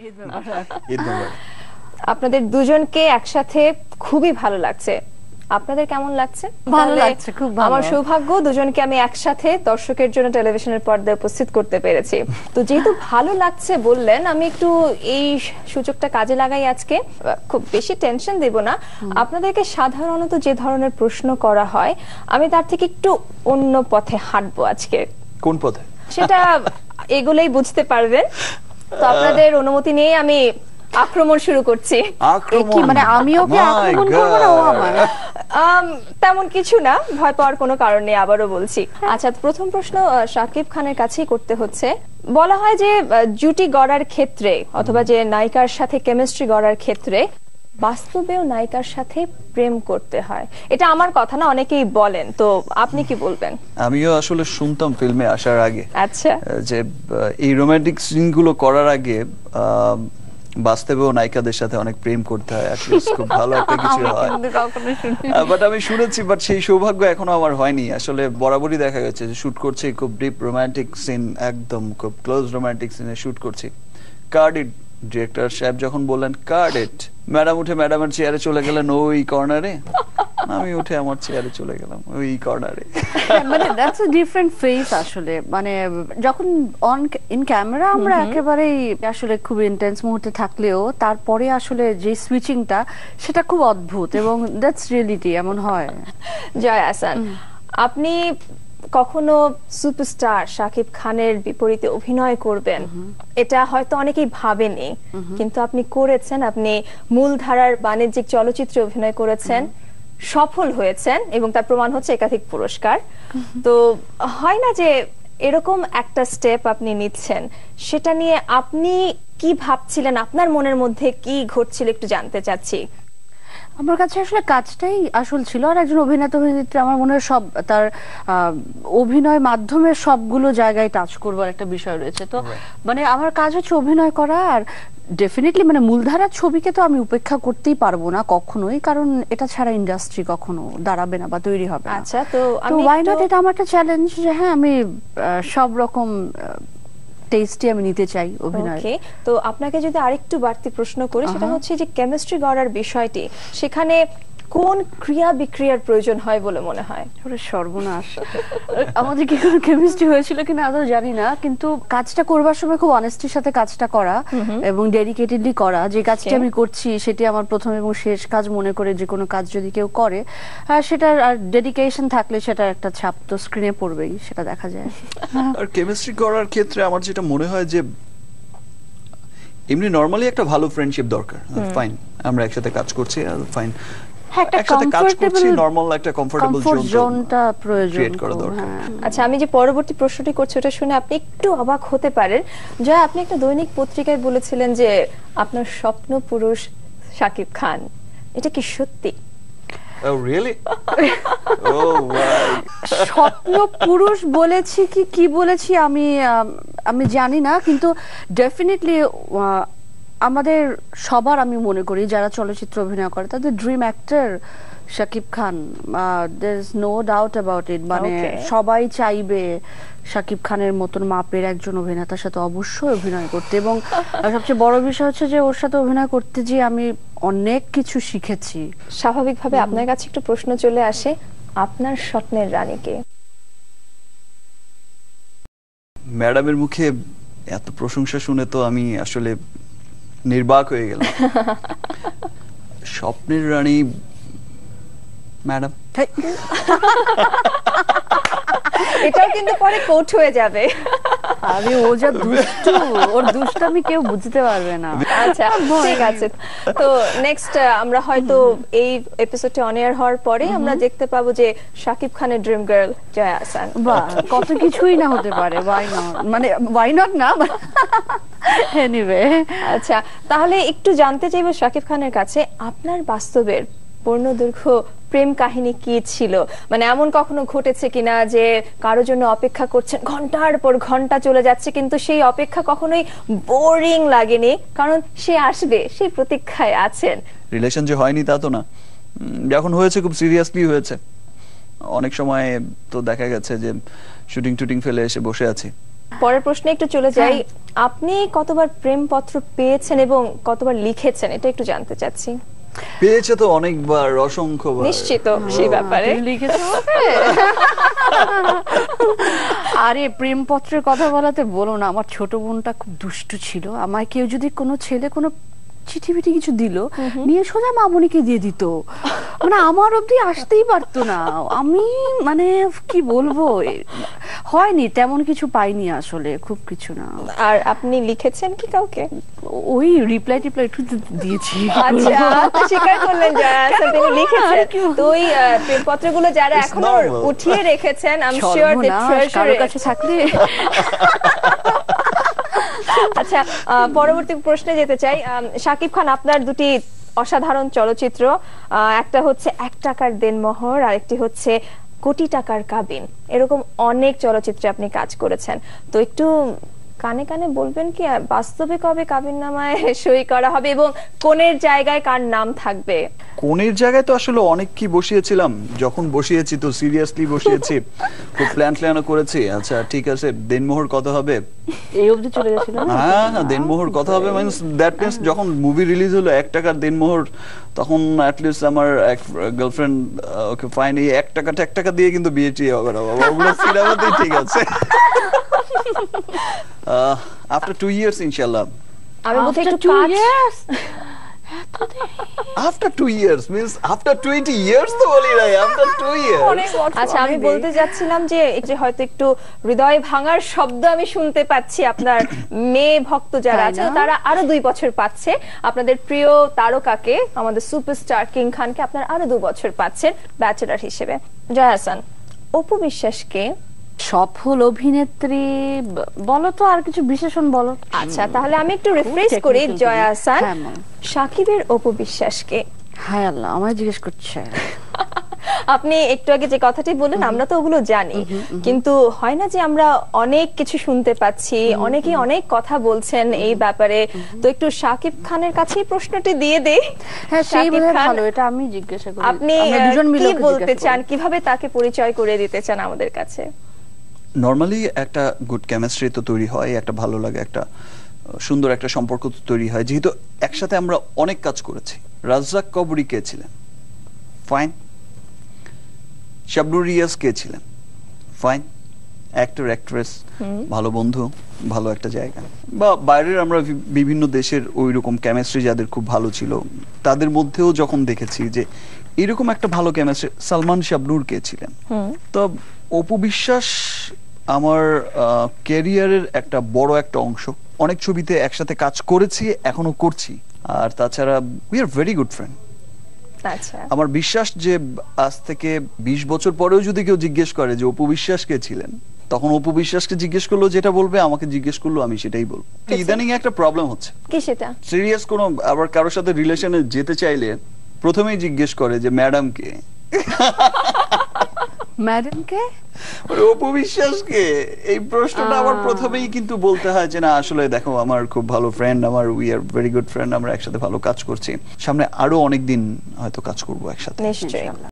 ঈদ মোবারক। আপনাদের দুজনকে একসাথে খুবই ভালো লাগছে, আপনাদের কেমন লাগছে? ভালো লাগছে, খুব ভালো। আমার সৌভাগ্য দুজনকে আমি একসাথে দর্শকের জন্য টেলিভিশনের পর্দায় উপস্থিত করতে পেরেছি। তো যেহেতু ভালো লাগছে বললেন, আমি একটু এই সুযোগটা কাজে লাগাই আজকে। খুব বেশি টেনশন দেব না, আপনাদেরকে সাধারণত যে ধরনের প্রশ্ন করা হয় আমি তার থেকে একটু অন্য পথে হাঁটবো আজকে। কোন পথে? সেটা এগুলোই বুঝতে পারবেন। তো আপনাদের অনুমতি নিয়ে আমি আক্রমণ শুরু করছি। আক্রমণ মানে আমি ওকে আক্রমণ করব না, ও আমার? তেমন কিছু না, ভয় পাওয়ার কোনো কারণ নেই, আবারও বলছি। আচ্ছা, প্রথম প্রশ্ন শাকিব খানের কাছেই করতে হচ্ছে। বলা হয় যে জুটি গড়ার ক্ষেত্রে অথবা যে নায়িকার সাথে কেমিস্ট্রি গড়ার ক্ষেত্রে বাস্তবেও নায়িকার সাথে প্রেম করতে হয়। এটা আমার কথা না, অনেকেই বলেন, তো আপনি কি বলবেন? আমিও আসলে শুনতাম ফিল্মে আসার আগে আচ্ছা, যে এই রোমান্টিক সিনগুলো করার আগে বাস্তবেও নায়িকাদের সাথে অনেক প্রেম করতে হয়, অ্যাটলিস্ট খুব ভালো একটা কিছু হয়। বাট আমি শুনেছি, বাট সেই সৌভাগ্য এখনো আমার হয়নি। আসলে বরাবরই দেখা গেছে যে শুট করছি খুব ডিপ রোমান্টিক সিন, একদম খুব ক্লোজ রোমান্টিক সিনে শুট করছি। কার্ড ইট, ডিরেক্টর সাহেব যখন বললেন কার্ড ইট, ম্যাডাম উঠে ম্যাডামের চেয়ারে চলে গেলেন ওই কর্নারে, আমি উঠে আমার চেয়ারে চলে গেলাম ওই কর্নারে। মানে দ্যাটস আ ডিফারেন্ট ফেস আসলে। মানে যখন অন ইন ক্যামেরা আমরা একেবারেই আসলে খুব ইন্টেন্স মুহূর্তে থাকলেও তারপরে আসলে যে সুইচিংটা সেটা খুব অদ্ভুত, এবং দ্যাটস রিয়েলিটি, এমন হয়। জয় আহসান, আপনি কখনো সুপারস্টার শাকিব খানের বিপরীতে অভিনয় করবেন এটা হয়তো অনেকেই ভাবেনি, কিন্তু আপনি করেছেন। আপনি মূলধারার বাণিজ্যিক চলচ্চিত্রে অভিনয় করেছেন, সফল হয়েছেন, এবং তার প্রমাণ হচ্ছে একাধিক পুরস্কার। তো হয় না যে এরকম একটা স্টেপ আপনি নিচ্ছেন, সেটা নিয়ে আপনি কি ভাবছিলেন, আপনার মনের মধ্যে কি ঘটছিল একটু জানতে চাচ্ছি। আমার কাছে আসলে কাজটাই আসল ছিল, আর একজন অভিনেত্রী আমার মনে হয় সব তার অভিনয় মাধ্যমে সবগুলো জায়গায় টাচ করবার একটা বিষয় রয়েছে। তো মানে আমার কাজ হচ্ছে অভিনয় করা, আর ডেফিনেটলি মানে মূলধারার ছবিকে তো আমি উপেক্ষা করতেই পারবো না কখনোই, কারণ এটা ছাড়া ইন্ডাস্ট্রি কখনো দাঁড়াবে না বা তৈরি হবে না। আচ্ছা, তো ওয়াই নট, এটা আমার একটা চ্যালেঞ্জ যে হ্যাঁ আমি সব রকম টেস্টই আমি নিতে চাই অভিনয়। ওকে, তো আপনাকে যদি আরেকটু বাড়তি প্রশ্ন করি, সেটা হচ্ছে যে কেমিস্ট্রি গড়ার বিষয়টি, সেখানে কোন ক্রিয়া বিক্রিয়ার প্রয়োজন হয় বলে মনে হয়? ওরে সর্বনাশ, আমাদের কি কোনো কেমিস্ট্রি হয়েছিল কিনা আদৌ জানি না, কিন্তু কাজটা করবার সময় খুব অনেস্টির সাথে কাজটা করা এবং ডেডিকেটেডলি করা। যে কাজটা আমি করছি সেটি আমার প্রথম এবং শেষ কাজ মনে করে যে কোনো কাজ যদি কেউ করে, সেটার আর ডেডিকেশন থাকলে সেটার একটা ছাপ তো স্ক্রিনে পড়বেই, সেটা দেখা যায়। আর কেমিস্ট্রি করার ক্ষেত্রে আমার যেটা মনে হয় যে এমনি নরমালি একটা ভালো ফ্রেন্ডশিপ দরকার। ফাইন, আমরা একসাথে কাজ করছি, ফাইন, একসাথে কাজ করছি, নরমাল একটা কমফোর্টেবল জোনটা প্রয়োজন ক্রিয়েট করা দরকার। আচ্ছা, আমি যে পরবর্তী প্রশ্নটি করছি ওটা শুনে আপনি একটু অবাক হতে পারেন। জয়, আপনি একটা দৈনিক পত্রিকায় বলেছিলেন যে আপনার স্বপ্ন পুরুষ শাকিব খান, এটা কি সত্যি? Oh really? Oh wow. স্বপ্ন পুরুষ বলেছি কি বলেছি আমি জানি না, কিন্তু ডেফিনেটলি আমাদের সবার, আমি মনে করি যারা চলচ্চিত্র অভিনয় করে তাদের dream actor Shakib Khan. There is no doubt about it. মানে সবাই চাইবে শাকিব খানের মতন মাপের একজন অভিনেতার সাথে অবশ্যই অভিনয় করতে, এবং সবচেয়ে বড় বিষয় হচ্ছে যে ওর সাথে অভিনয় করতে যে আমি অনেক কিছু শিখেছি। স্বাভাবিকভাবে আপনার কাছে একটু প্রশ্ন চলে আসে, আপনার স্বপ্নের রানীকে? ম্যাডামের মুখে এত প্রশংসা শুনে তো আমি আসলে নির্বাক হয়ে গেলাম। স্বপ্নের রানী ম্যাডাম। এটাও কিন্তু পরে কোট হয়ে যাবে। আরে ও যা দুষ্টু, ওর দুষ্টামি কেউ বুঝতে পারবে না। আচ্ছা, ঠিক আছে। তো নেক্সট আমরা হয়তো এই এপিসোডটি অন এয়ার হওয়ার পরে আমরা দেখতে পাবো যে শাকিব খানের ড্রিম গার্ল জয়া আহসান। বাহ, কত কিছুই না হতে পারে। ওয়াই নট, মানে ওয়াই নট না, এনিওয়ে। আচ্ছা, তাহলে একটু জানতে চাইবো শাকিব খানের কাছে, আপনার বাস্তবের পূর্ণদৈর্ঘ্য প্রেম কাহিনী কি ছিল? মানে এমন কখনো ঘটেছে কিনা যে কারো জন্য অপেক্ষা করছেন, ঘন্টার পর ঘন্টা চলে যাচ্ছে, কিন্তু সেই অপেক্ষা কখনোই বোরিং লাগেনি, কারণ সে আসবে, সেই প্রতীক্ষায় আছেন? রিলেশন যে হয়নি তা তো না, যখন হয়েছে খুব সিরিয়াসলি হয়েছে। অনেক সময় তো দেখা গেছে যে শুটিং টুটিং ফেলে এসে বসে আছি, পরের প্রশ্নে একটু চলে যাই, আপনি কতবার প্রেমপত্র পেয়েছেন এবং কতবার লিখেছেন এটা একটু জানতে চাচ্ছি। পেয়েছে তো অনেকবার, অসংখ্যবার। নিশ্চিত সেই ব্যাপারে লিখেছো? আরে প্রেমপত্রের কথা বলাতে বলো না, আমার ছোট বোনটা খুব দুষ্টু ছিল। আমায় কেউ যদি কোনো ছেলে কোনো চিঠি বিঠি কিছু দিল, নিয়ে সোজা মামুনিকে দিয়ে দিত, মানে আমার অব্দি আসতেই পারতো না। আমি মানে কি বলবো, হয়নি তেমন কিছু পাইনি আসলে, খুব কিছু না। আর আপনি লিখেছেন কি কাউকে? ওই রিপ্লাই টিপ্লাই একটু দিয়েছি। আচ্ছা, তো স্বীকার করলেন যারা তিনি লিখেছেন। তো ওই প্রেমপত্রগুলো যারা এখনো উঠিয়ে রেখেছেন, I am sure that treasure কাছে থাকলে। আচ্ছা, পরবর্তী প্রশ্নে যেতে চাই। শাকিব খান, আপনার দুটি অসাধারণ চলচ্চিত্র, একটা হচ্ছে 1 টাকার দেনমোহর, আরেকটি হচ্ছে কোটি টাকার কাবিন। এরকম অনেক চলচ্চিত্রে আপনি কাজ করেছেন, তো একটু কানে কানে বলবেন কি বাস্তবে কবে কাবিননামায় সই করা হবে এবং কোনের জায়গায় কার নাম থাকবে? কোনের জায়গায় তো আসলে অনেক কি বসিয়েছিলাম, যখন বসিয়েছি তো সিরিয়াসলি বসিয়েছি, খুব প্ল্যানও করেছি। আচ্ছা ঠিক আছে, দেনমোহর কত হবে এই অবধি চলে গেছিল। হ্যাঁ, দেনমোহর কত হবে মিন্স দ্যাট মিন্স যখন মুভি রিলিজ হলো 1 টাকার দেনমোহর, তখন অ্যাটলিস্ট আমার এক গার্লফ্রেন্ড ওকে ফাইন, এই 1 টাকা দিয়ে কিন্তু বিয়ে টিয়ে হবে না বাবা, ওগুলো সিনেমাতেই ঠিক আছে। আফটার 2 ইয়ার্স ইনশাআল্লাহ। আমি বলতে একটু 2 কাজ years After 2 years means after 20 years তো বলি নাই, after 2 years। আচ্ছা, আমি বলতে যাচ্ছিলাম যে হয়তো একটু হৃদয় ভাঙার শব্দ আমি শুনতে পাচ্ছি, আপনার মেয়ে ভক্ত যারা আছে তারা আরো 2 বছর পাচ্ছে, আপনাদের প্রিয় তারকাকে, আমাদের সুপারস্টার কিং খানকে আপনার আরো 2 বছর পাচ্ছেন ব্যাচেলর হিসেবে। জয়া আহসান, অপু বিশ্বাসকে সফল অভিনেত্রী বলো তো, আর কিছু বিশেষণ বলো। আচ্ছা, তাহলে আমি একটু রিফ্রেশ করি। জয়া আহসান, সাকিবের অপু বিশ্বাসকে। হায় আল্লাহ, আমায় জিজ্ঞেস করছে। আপনি একটু আগে যে কথাটি বললেন আমরা তো ওগুলো জানি, কিন্তু হয় না যে আমরা অনেক কিছু শুনতে পাচ্ছি, অনেকেই অনেক কথা বলছেন এই ব্যাপারে, তো একটু শাকিব খানের কাছে প্রশ্নটি দিয়ে দেই। হ্যাঁ, সেই ভালো, এটা আমি জিজ্ঞাসা করি। আপনি কি বলতে চান, কিভাবে তাকে পরিচয় করে দিতে চান আমাদের কাছে? নরমালি একটা গুড কেমিস্ট্রি তো তৈরি হয়, একটা ভালো লাগে, একটা সুন্দর একটা সম্পর্ক তো তৈরি হয়, যেহেতু একসাথে আমরা অনেক কাজ করেছি। রাজ্জাক কবরী কে ছিলেন? ফাইন। শাবনুর রিয়াজ কে ছিলেন? ফাইন। অ্যাক্টর অ্যাক্ট্রেস, ভালো বন্ধু, ভালো একটা জায়গা। বা বাইরের আমরা বিভিন্ন দেশের ওই রকম কেমিস্ট্রি যাদের খুব ভালো ছিল, তাদের মধ্যেও যখন দেখেছি যে এরকম একটা ভালো কেমিস্ট্রি, সালমান শাবনুর কে ছিলেন। তো অপু বিশ্বাস আমার ক্যারিয়ারের একটা বড় একটা অংশ, অনেক ছবিতে একসাথে কাজ করেছি, এখনো করছি। আর তাছাড়া we are very good friend. আচ্ছা, আমার বিশ্বাস যে আজ থেকে 20 বছর পরেও যদি কেউ জিজ্ঞেস করে যে অপু বিশ্বাস কে ছিলেন, তখন অপু বিশ্বাসকে জিজ্ঞেস করলো যেটা বলবে, আমাকে জিজ্ঞেস করলো আমি সেটাই বলবো। ইদানিং একটা প্রবলেম হচ্ছে। কি সেটা? সিরিয়াস কোন আবার কারোর সাথে রিলেশনে যেতে চাইলে প্রথমেই জিজ্ঞেস করে যে ম্যাডাম কে। ম্যাডাম কে? অপু বিশ্বাস কে? এই প্রশ্নটা আবার প্রথমেই কিন্তু বলতে হয় যে না আসলে দেখো আমার খুব ভালো ফ্রেন্ড, আমার we are very good friend, আমরা একসাথে ভালো কাজ করছি, সামনে আরো অনেক দিন হয়তো কাজ করবো একসাথে। নিশ্চয়ই।